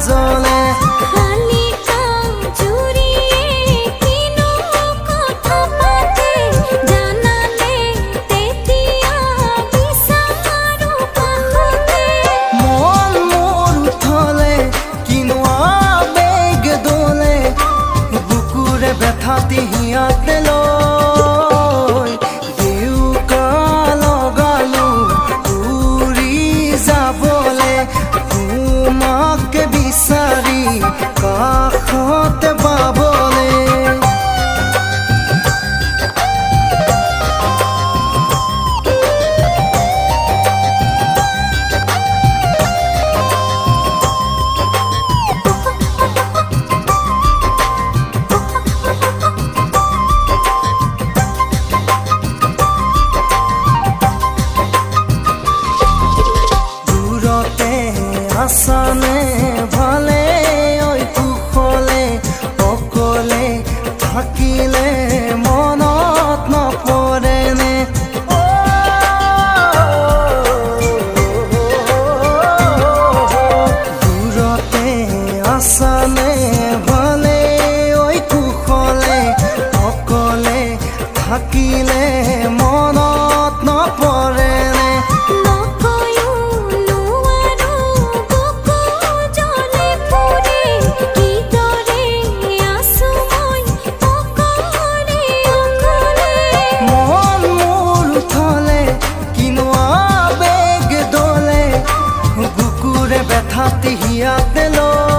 জ্বলে খালি কাম জুড়িয়ে কিনো কথা পাতে জানালে তেতিয়া বিচাৰো কাষতে মন মোৰ উঠলে কিনো আবেগ দোলে বুকুৰে ব্যথাতি হিয়াতে লৈ দেউকা লগালো উৰি যাবলে তোমাক বিচাৰি কাষতে পাবলে দূৰতে আছানে ভালে ঐ কুশলে অকলে থাকিলে মনত নপৰেনে দূৰতে আছানে ভালে ঐ কুশলে অকলে থাকিলে মনত নপৰেনে নকয়ো নোৱাৰো বুকু জ্বলে পুৰে কিদৰে আছো মই অকলে অকলে মন মোৰ উঠলে কিনো আবেগ দোলে বুকুৰে ব্যথাতি হিয়াতে লৈ